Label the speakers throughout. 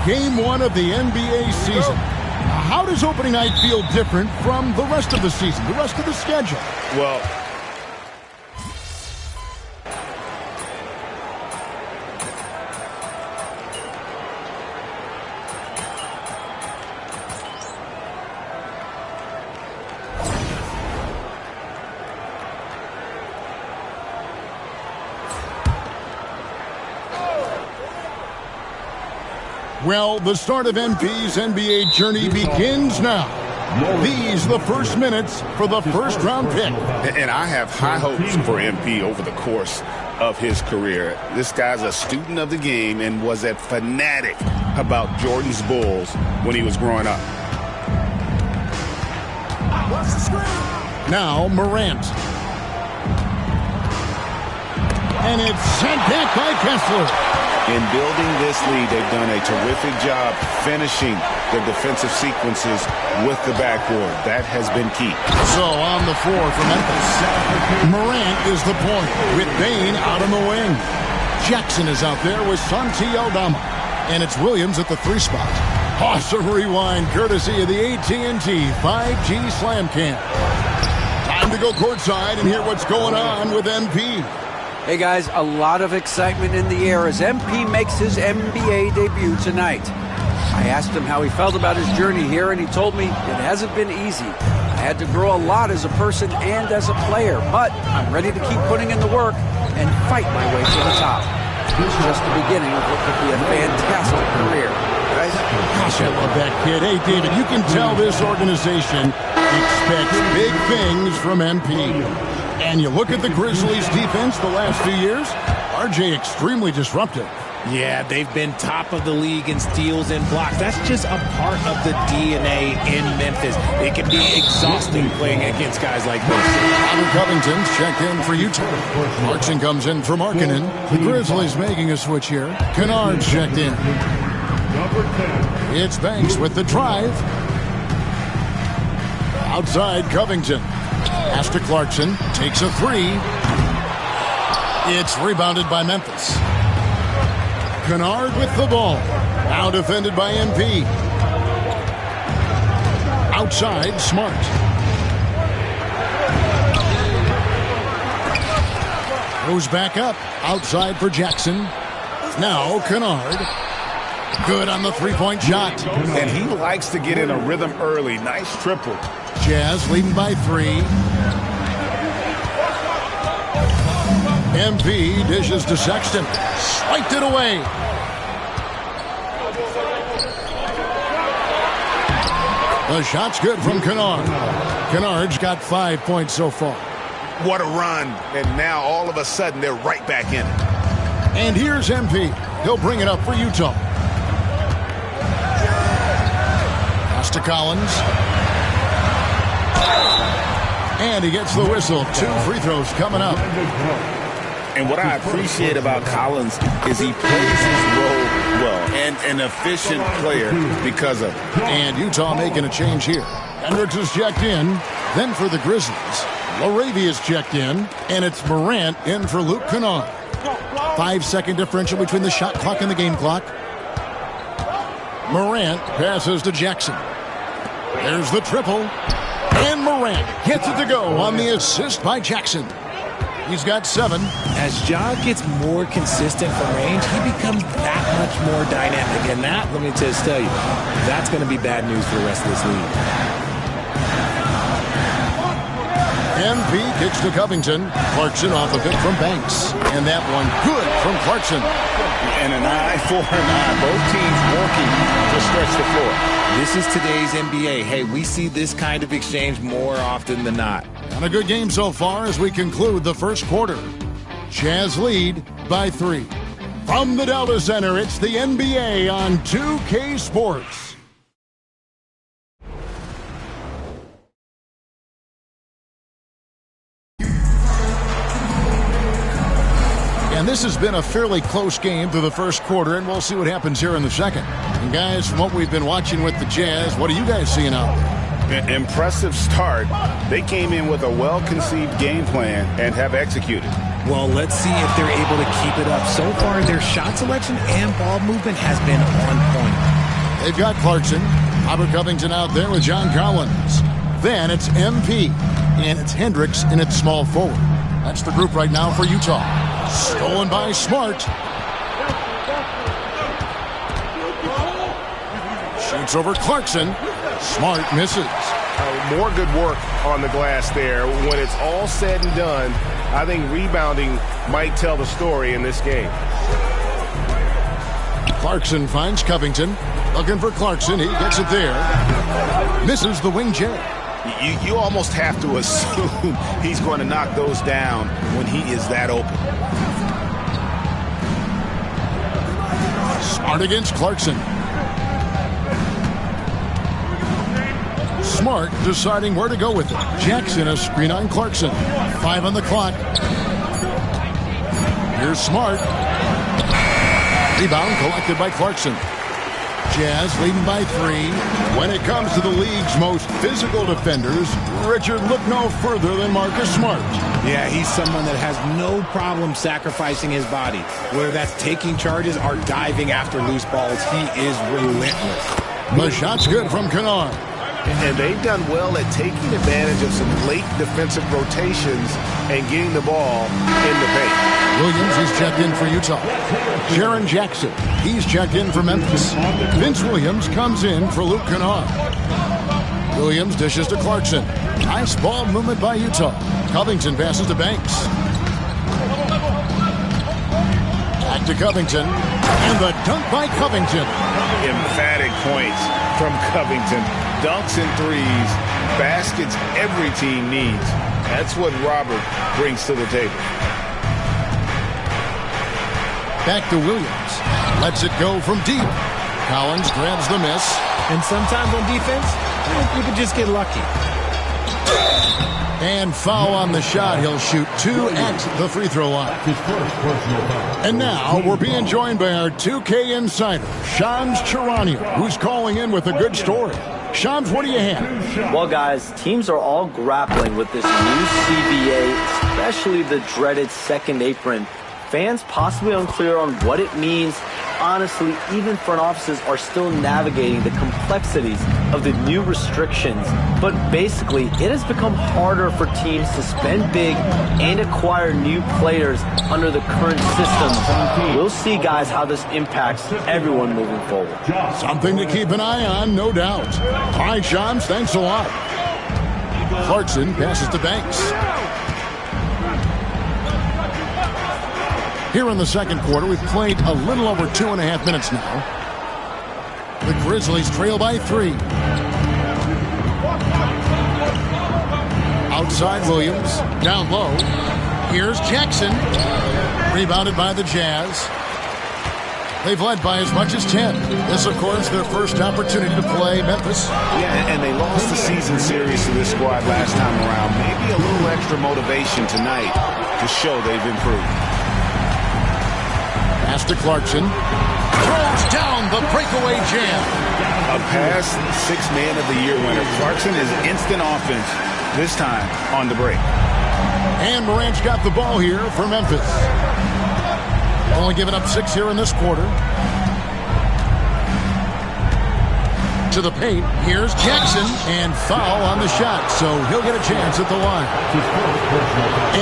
Speaker 1: Game 1 of the NBA season. How does opening night feel different from the rest of the season, the rest of the schedule?
Speaker 2: Well,
Speaker 1: Well, the start of MP's NBA journey begins now. These the first minutes for the first-round pick.
Speaker 2: and I have high hopes for MP over the course of his career. This guy's a student of the game and was a fanatic about Jordan's Bulls when he was growing up.
Speaker 1: Now Morant. And it's sent back by Kessler.
Speaker 2: In building this lead, they've done a terrific job finishing the defensive sequences with the backboard. That has been key.
Speaker 1: So on the floor for Memphis, Morant is the point with Bane out on the wing. Jackson is out there with Santi Aldama. And it's Williams at the 3 spot. Awesome rewind courtesy of the AT&T 5G Slam Cam. Time to go courtside and hear what's going on with MP.
Speaker 3: Hey guys, a lot of excitement in the air as MP makes his NBA debut tonight. I asked him how he felt about his journey here, and he told me it hasn't been easy. I had to grow a lot as a person and as a player, but I'm ready to keep putting in the work and fight my way to the top. It's just the beginning of what could be a fantastic career.
Speaker 1: Gosh, I love that kid. Hey, David, you can tell this organization expects big things from MP. And you look at the Grizzlies' defense the last few years, RJ extremely disruptive.
Speaker 4: Yeah, they've been top of the league in steals and blocks. That's just a part of the DNA in Memphis. It can be exhausting playing against guys like this.
Speaker 1: Robert Covington's checked in for Utah. Clarkson comes in for Markkanen. The Grizzlies making a switch here. Kennard's checked in. It's Banks with the drive. Outside Covington. Pass to Clarkson. Takes a 3. It's rebounded by Memphis. Kennard with the ball. Now defended by MP. Outside, Smart. Goes back up. Outside for Jackson. Now Kennard. Good on the three-point shot.
Speaker 2: And he likes to get in a rhythm early. Nice triple.
Speaker 1: Jazz leading by 3. MP dishes to Sexton. Swiped it away. The shot's good from Kennard. Kennard's got 5 points so far.
Speaker 2: What a run. And now all of a sudden they're right back in it.
Speaker 1: And here's MP. He'll bring it up for Utah. Pass to Collins. And he gets the whistle. 2 free throws coming up.
Speaker 2: And what I appreciate about Collins is he plays his role well and an efficient player because of it.
Speaker 1: And Utah making a change here. Hendricks is checked in. Then for the Grizzlies, Laravia's checked in. And it's Morant in for Luke Kennard. 5-second differential between the shot clock and the game clock. Morant passes to Jackson. There's the triple. And Morant gets it to go on the assist by Jackson. He's got 7.
Speaker 4: As Ja gets more consistent from range, he becomes that much more dynamic. And that, let me just tell you, that's going to be bad news for the rest of this league.
Speaker 1: MP kicks to Covington. Clarkson off a pick from Banks. And that one good from Clarkson.
Speaker 2: And an eye for an eye. Both teams working to stretch the floor.
Speaker 4: This is today's NBA. Hey, we see this kind of exchange more often than not.
Speaker 1: And a good game so far as we conclude the first quarter. Jazz lead by 3. From the Delta Center, it's the NBA on 2K Sports. And this has been a fairly close game through the first quarter, and we'll see what happens here in the second. And guys, from what we've been watching with the Jazz, what are you guys seeing out there?
Speaker 2: Impressive start. They came in with a well-conceived game plan and have executed.
Speaker 4: Well, let's see if they're able to keep it up. So far, their shot selection and ball movement has been on point.
Speaker 1: They've got Clarkson. Robert Covington out there with John Collins. Then it's MP. And it's Hendricks in its small forward. That's the group right now for Utah. Stolen by Smart. Shoots over Clarkson. Smart misses.
Speaker 5: More good work on the glass there. When it's all said and done, I think rebounding might tell the story in this game.
Speaker 1: Clarkson finds Covington. Looking for Clarkson. He gets it there. Misses the wing J.
Speaker 2: You almost have to assume he's going to knock those down when he is that open.
Speaker 1: Smart against Clarkson. Smart deciding where to go with it. Jackson a screen on Clarkson. 5 on the clock. Here's Smart. Rebound collected by Clarkson. Jazz leading by 3. When it comes to the league's most physical defenders, Richard, look no further than Marcus Smart.
Speaker 4: Yeah, he's someone that has no problem sacrificing his body. Whether that's taking charges or diving after loose balls, he is relentless.
Speaker 1: The shot's good from Kennard.
Speaker 5: And they've done well at taking advantage of some late defensive rotations and getting the ball in the paint.
Speaker 1: Williams is checked in for Utah. Jaren Jackson, he's checked in for Memphis. Vince Williams comes in for Luke Kennard. Williams dishes to Clarkson. Nice ball movement by Utah. Covington passes to Banks. Back to Covington. And the dunk by Covington.
Speaker 2: Emphatic points from Covington. Dunks and threes. Baskets every team needs. That's what Robert brings to the table.
Speaker 1: Back to Williams. Lets it go from deep. Collins grabs the miss.
Speaker 4: And sometimes on defense, you can just get lucky.
Speaker 1: And foul on the shot. He'll shoot 2 at the free throw line. And now we're being joined by our 2K insider, Shams Charania, who's calling in with a good story. Shams, what do you have?
Speaker 6: Well, guys, teams are all grappling with this new CBA, especially the dreaded second apron. Fans possibly unclear on what it means. Honestly, even front offices are still navigating the complexities of the new restrictions. But basically, it has become harder for teams to spend big and acquire new players under the current system. We'll see, guys, how this impacts everyone moving forward.
Speaker 1: Something to keep an eye on, no doubt. All right, Shams, thanks a lot. Clarkson passes to Banks. Here in the second quarter, we've played a little over 2.5 minutes now. The Grizzlies trail by 3. Outside Williams, down low. Here's Jackson. Rebounded by the Jazz. They've led by as much as 10. This, of course, their first opportunity to play Memphis.
Speaker 2: Yeah, and they lost the season series to this squad last time around. Maybe a little extra motivation tonight to show they've improved.
Speaker 1: Pass to Clarkson. Throws down the breakaway jam.
Speaker 2: A past 6th Man of the Year winner. Clarkson is instant offense, this time on the break.
Speaker 1: And Morant's got the ball here for Memphis. Only giving up 6 here in this quarter. To the paint. Here's Jackson. And foul on the shot. So he'll get a chance at the line.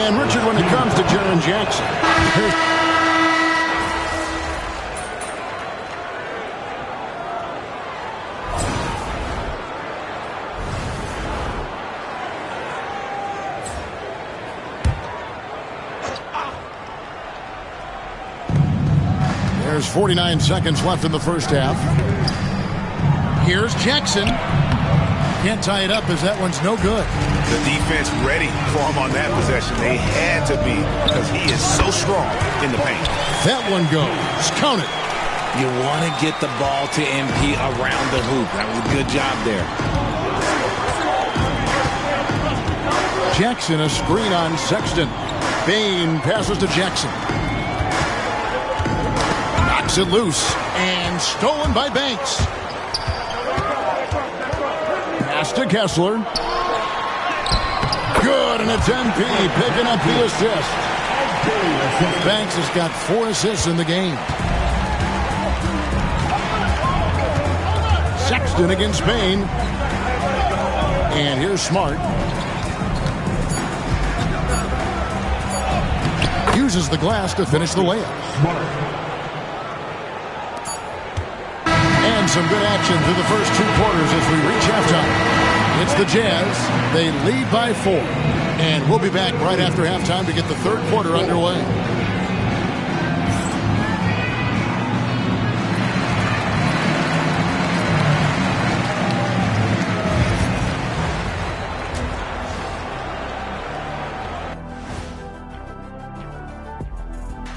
Speaker 1: And Richard, when it comes to Jaren Jackson, there's 49 seconds left in the first half. Here's Jackson. Can't tie it up as that one's no good.
Speaker 2: The defense ready for him on that possession. They had to be because he is so strong in the paint.
Speaker 1: That one goes. Count it.
Speaker 4: You want to get the ball to MP around the hoop. That was a good job there.
Speaker 1: Jackson a screen on Sexton. Bain passes to Jackson. Knocks it loose. And stolen by Banks. Pass to Kessler. Good, and it's MP picking up the assist. Banks has got 4 assists in the game. Sexton against Bane. And here's Smart. Uses the glass to finish the layup. And some good action through the first 2 quarters as we reach halftime. It's the Jazz. They lead by 4. And we'll be back right after halftime to get the 3rd quarter underway.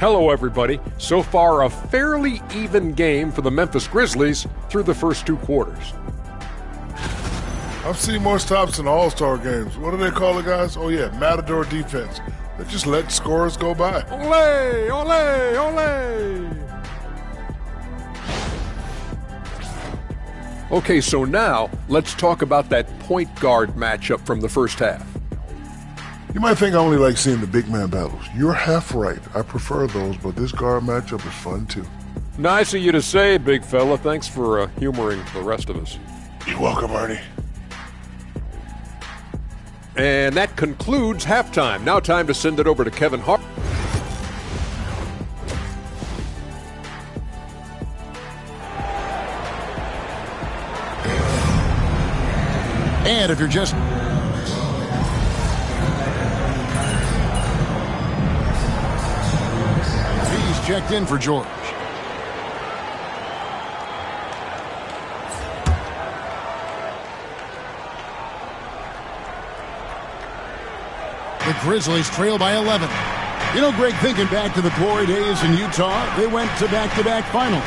Speaker 7: Hello, everybody. So far, a fairly even game for the Memphis Grizzlies through the first 2 quarters.
Speaker 8: I've seen more stops in All-Star games. What do they call it, guys? Oh, yeah, Matador defense. They just let scores go by.
Speaker 7: Ole, ole, ole. Okay, so now let's talk about that point guard matchup from the first half.
Speaker 8: You might think I only like seeing the big man battles. You're half right. I prefer those, but this guard matchup is fun too.
Speaker 7: Nice of you to say, big fella. Thanks for humoring the rest of us.
Speaker 8: You're welcome, Ernie.
Speaker 7: And that concludes halftime. Now time to send it over to Kevin Hart.
Speaker 1: And if you're just... He's checked in for George. The Grizzlies trail by 11. You know, Greg, thinking back to the glory days in Utah, they went to back-to-back finals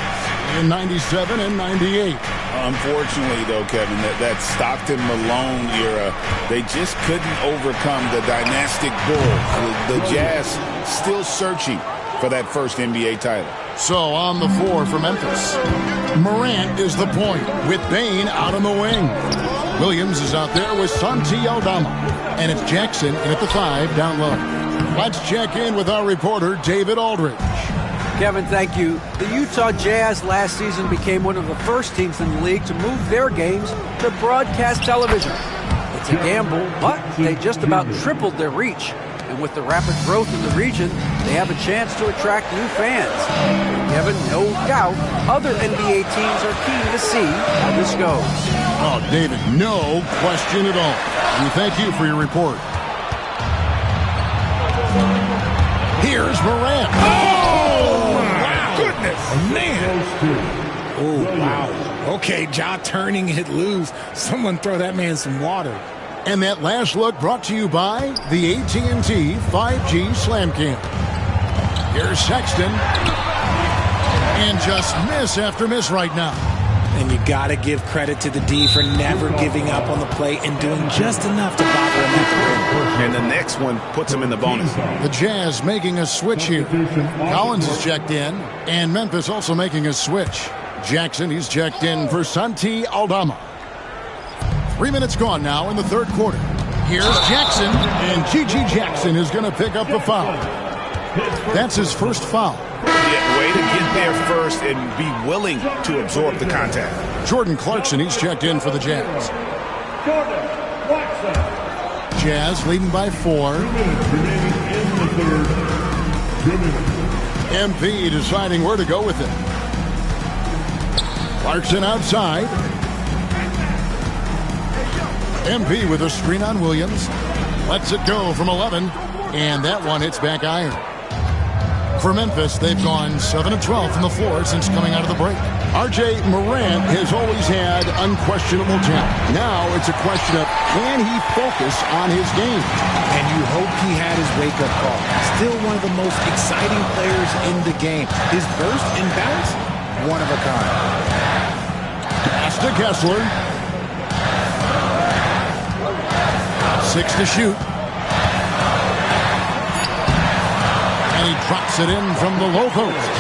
Speaker 1: in 97 and 98.
Speaker 2: Unfortunately, though, Kevin, that Stockton-Malone era, they just couldn't overcome the dynastic Bulls. The Jazz still searching for that first NBA title.
Speaker 1: So on the floor for Memphis, Morant is the point with Bane out on the wing. Williams is out there with Santi Aldama. And it's Jackson in at the 5 down low. Let's check in with our reporter, David Aldridge.
Speaker 3: Kevin, thank you. The Utah Jazz last season became one of the first teams in the league to move their games to broadcast television. It's a gamble, but they just about tripled their reach. And with the rapid growth in the region, they have a chance to attract new fans. Kevin, no doubt, other NBA teams are keen to see how this goes.
Speaker 1: Oh, David, no question at all. We thank you for your report. Here's Morant.
Speaker 4: Oh, my goodness, man. Oh, wow. Okay, Ja turning it loose. Someone throw that man some water.
Speaker 1: And that last look brought to you by the AT&T 5G Slam Cam. Here's Sexton. And just miss after miss right now.
Speaker 4: And you got to give credit to the D for never giving up on the play and doing just enough to bother him at the rim.
Speaker 2: And the next one puts him in the bonus.
Speaker 1: The Jazz making a switch here. Collins is checked in, and Memphis also making a switch. Jackson, he's checked in for Santi Aldama. 3 minutes gone now in the 3rd quarter. Here's Jackson, and G.G. Jackson is going to pick up the foul. That's his first foul.
Speaker 2: Yeah, way to get there first and be willing to absorb the contact.
Speaker 1: Jordan Clarkson, he's checked in for the Jazz. Jazz leading by 4. MP deciding where to go with it. Clarkson outside. MP with a screen on Williams. Lets it go from 11. And that one hits back iron. For Memphis, they've gone 7 of 12 from the floor since coming out of the break. R.J. Morant has always had unquestionable talent. Now it's a question of, can he focus on his game?
Speaker 4: And you hope he had his wake-up call. Still one of the most exciting players in the game. His burst and bounce, one of a kind.
Speaker 1: Pass to Kessler. 6 to shoot. And he drops it in from the low post.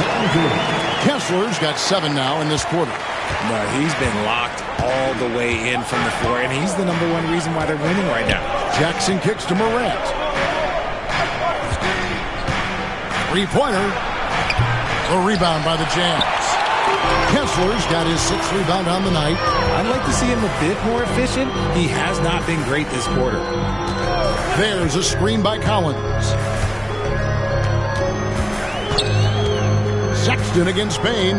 Speaker 1: Kessler's got 7 now in this quarter.
Speaker 4: No, he's been locked all the way in from the floor, and he's the #1 reason why they're winning right now.
Speaker 1: Jackson kicks to Morant. 3-pointer. A rebound by the Jazz. Kessler's got his 6th rebound on the night.
Speaker 4: I'd like to see him a bit more efficient. He has not been great this quarter.
Speaker 1: There's a screen by Collins. Sexton against Payne.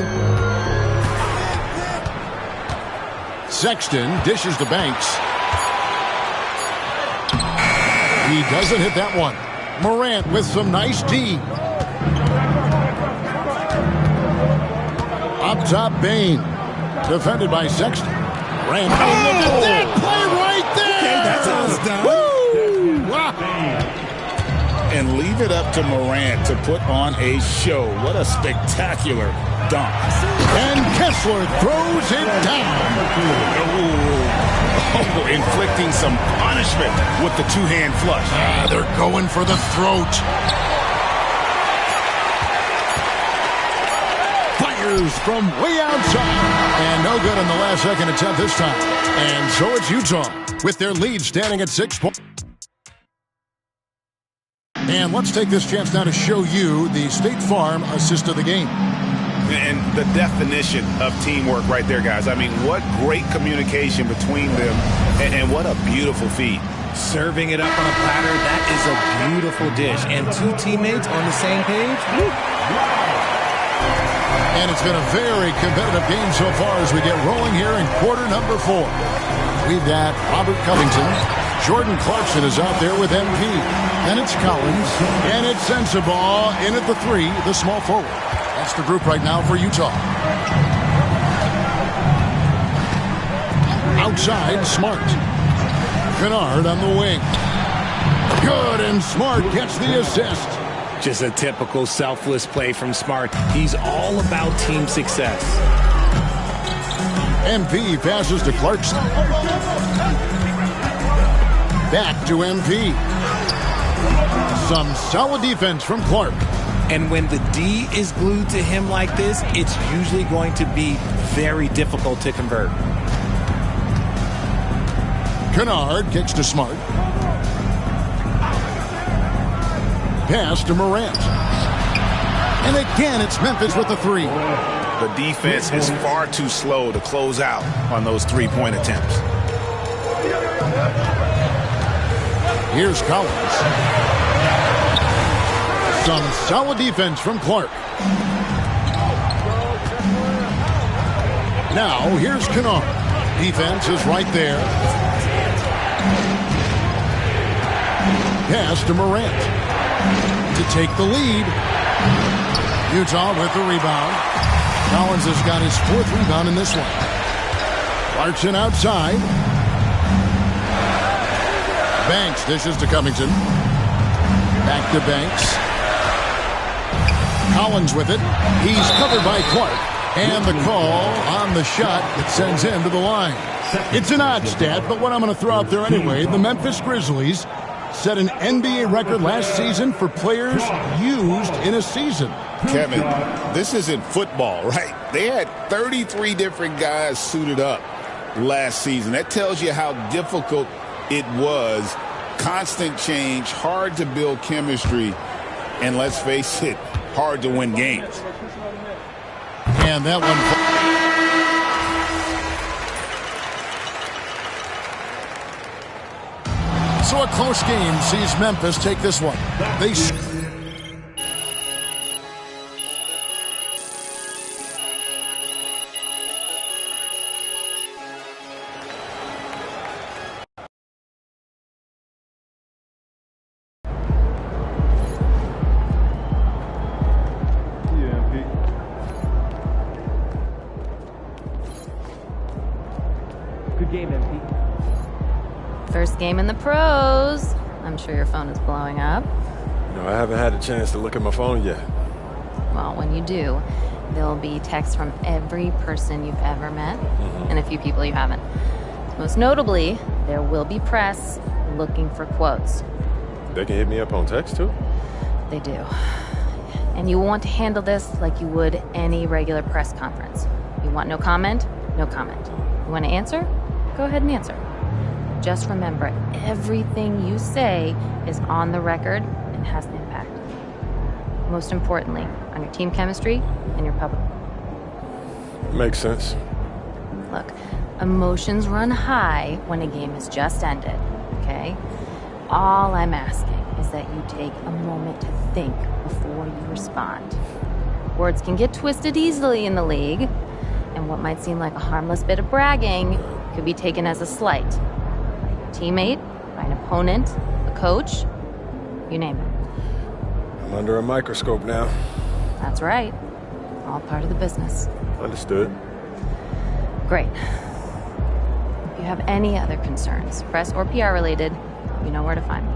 Speaker 1: Sexton dishes to Banks. He doesn't hit that one. Morant with some nice D. Up top, Bane. Defended by Sexton. Morant. Oh, that play right there!
Speaker 4: Okay, that's how it's done.
Speaker 1: Woo! Wow.
Speaker 2: And leave it up to Morant to put on a show. What a spectacular dunk.
Speaker 1: And Kessler throws it down.
Speaker 2: Oh, inflicting some punishment with the two-hand flush.
Speaker 1: They're going for the throat. Fires from way outside. And no good on the last second attempt this time. And so it's Utah with their lead standing at 6 points. And let's take this chance now to show you the State Farm assist of the game.
Speaker 2: And the definition of teamwork right there, guys. I mean, what great communication between them, and what a beautiful feed.
Speaker 4: Serving it up on a platter, that is a beautiful dish. And two teammates on the same page. Woo.
Speaker 1: And it's been a very competitive game so far as we get rolling here in quarter number 4. We've got Robert Covington. Jordan Clarkson is out there with MP. Then it's Collins. And it's Sensabaugh in at the 3, the small forward. That's the group right now for Utah. Outside, Smart. Kennard on the wing. Good, and Smart gets the assist.
Speaker 4: Just a typical selfless play from Smart. He's all about team success.
Speaker 1: MP passes to Clarkson. Back to MP. Some solid defense from Clark.
Speaker 4: And when the D is glued to him like this, it's usually going to be very difficult to convert.
Speaker 1: Kennard kicks to Smart. Pass to Morant. And again, it's Memphis with the 3.
Speaker 2: The defense is far too slow to close out on those three-point attempts.
Speaker 1: Here's Collins. Some solid defense from Clark. Now, here's Kennard. Defense is right there. Pass to Morant to take the lead. Utah with the rebound. Collins has got his 4th rebound in this one. Clarkson outside. Banks dishes to Covington. Back to Banks. Collins with it. He's covered by Clark. And the call on the shot that sends him to the line. It's an odd stat, but what I'm going to throw out there anyway, the Memphis Grizzlies set an NBA record last season for players used in a season.
Speaker 2: Kevin, this isn't football, right? They had 33 different guys suited up last season. That tells you how difficult it was. Constant change, hard to build chemistry, and let's face it, hard to win games.
Speaker 1: And that one. So a close game sees Memphis take this one. They
Speaker 9: Good game, MP.
Speaker 10: First game in the pros. I'm sure your phone is blowing up.
Speaker 7: No, I haven't had a chance to look at my phone yet.
Speaker 10: Well, when you do, there'll be texts from every person you've ever met and a few people you haven't. Most notably, there will be press looking for quotes.
Speaker 7: They can hit me up on text, too?
Speaker 10: They do. And you want to handle this like you would any regular press conference. You want no comment? No comment. You want to answer? Go ahead and answer. Just remember, everything you say is on the record and has an impact. Most importantly, on your team chemistry and your public.
Speaker 7: Makes sense.
Speaker 10: Look, emotions run high when a game has just ended, okay? All I'm asking is that you take a moment to think before you respond. Words can get twisted easily in the league, and what might seem like a harmless bit of bragging could be taken as a slight. By your teammate, by an opponent, a coach, you name it.
Speaker 7: I'm under a microscope now.
Speaker 10: That's right. All part of the business.
Speaker 7: Understood.
Speaker 10: Great. If you have any other concerns, press or PR related, you know where to find me.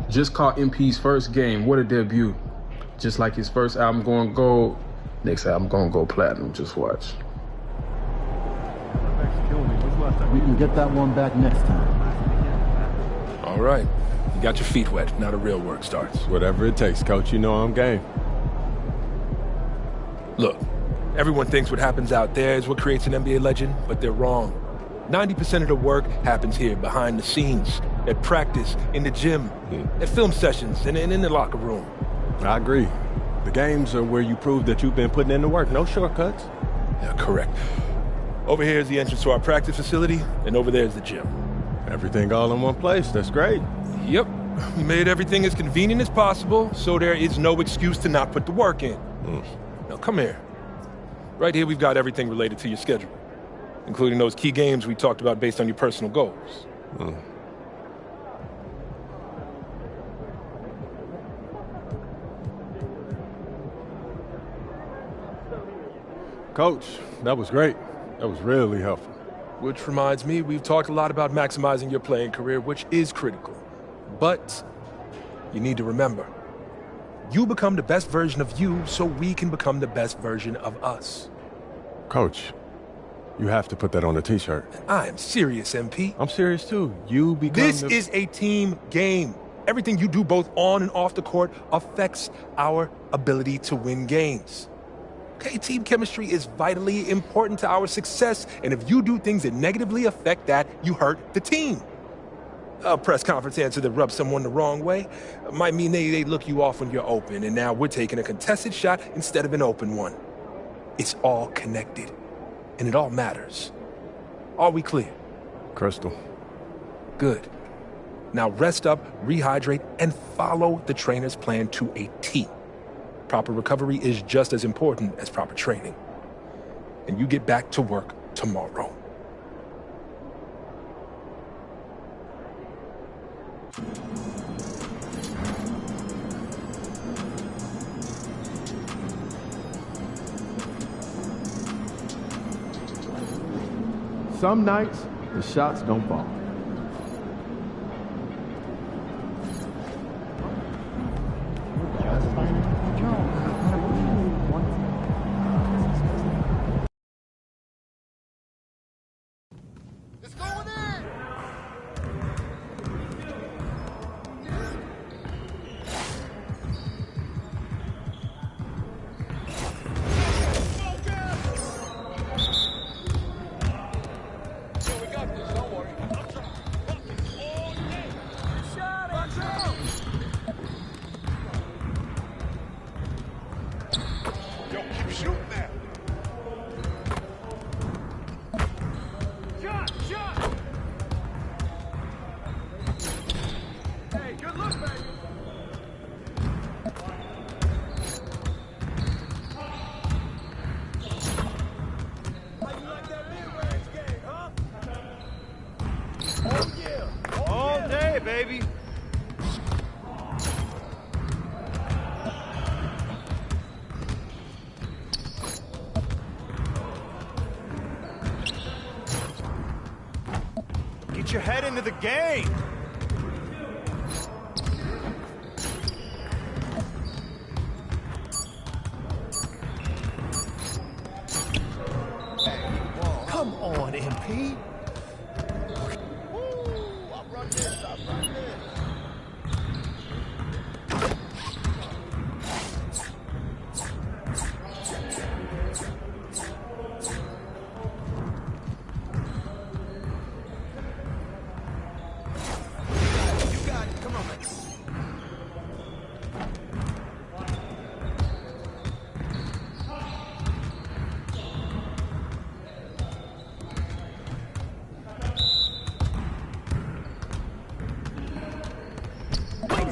Speaker 11: Just caught MP's first game. What a debut. Just like his first album going gold, next album going go platinum. Just watch.
Speaker 12: We can get that one back next time.
Speaker 13: All right. You got your feet wet. Now the real work starts.
Speaker 7: Whatever it takes, Coach. You know I'm game.
Speaker 13: Look, everyone thinks what happens out there is what creates an NBA legend, but they're wrong. 90% of the work happens here, behind the scenes, at practice, in the gym, at film sessions, and in the locker room.
Speaker 7: I agree. The games are where you prove that you've been putting in the work. No shortcuts.
Speaker 13: Yeah, correct. Over here is the entrance to our practice facility, and over there is the gym.
Speaker 7: Everything all in one place. That's great.
Speaker 13: Yep. We made everything as convenient as possible, so there is no excuse to not put the work in. Now, come here. Right here, we've got everything related to your schedule, including those key games we talked about based on your personal goals.
Speaker 7: Coach, that was great. That was really helpful.
Speaker 13: Which reminds me, we've talked a lot about maximizing your playing career, which is critical. But you need to remember, you become the best version of you so we can become the best version of us.
Speaker 7: Coach, you have to put that on a t-shirt.
Speaker 13: I am serious, MP.
Speaker 7: I'm serious too. You become
Speaker 13: This is a team game. Everything you do both on and off the court affects our ability to win games. Okay, team chemistry is vitally important to our success, and if you do things that negatively affect that, you hurt the team. A press conference answer that rubs someone the wrong way might mean they look you off when you're open, and now we're taking a contested shot instead of an open one. It's all connected, and it all matters. Are we clear?
Speaker 7: Crystal.
Speaker 13: Good. Now rest up, rehydrate, and follow the trainer's plan to a T. Proper recovery is just as important as proper training. And you get back to work tomorrow.
Speaker 12: Some nights, the shots don't fall.
Speaker 14: ahead, baby. Get your head into the game.
Speaker 15: Come on, MP.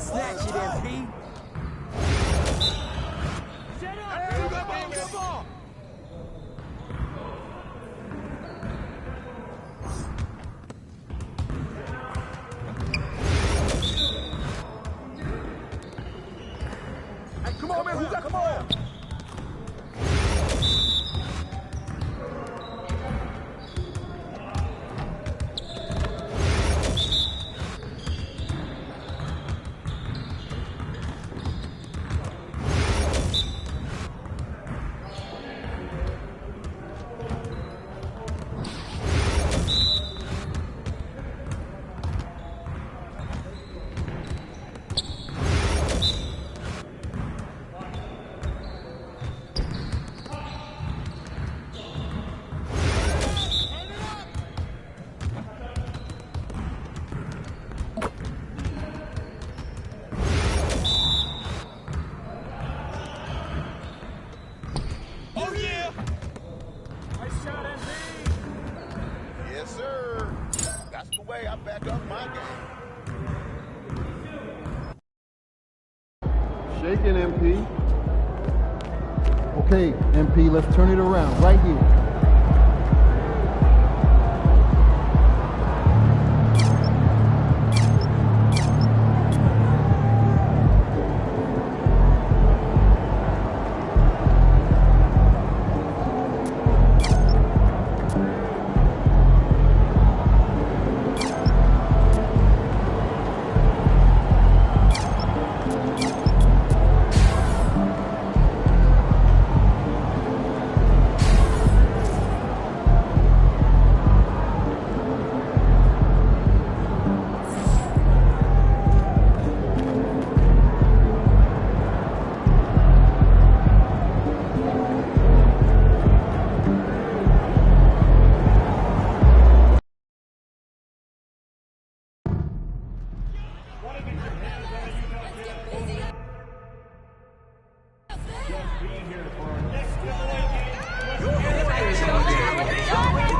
Speaker 14: Snatch it, MP. Set up. Hey, come on. Hey, come on, man. Who got the ball?
Speaker 16: Yes, sir. That's the way I back up my game.
Speaker 12: Shaking, MP. Okay, MP, let's turn it around right here.
Speaker 14: You're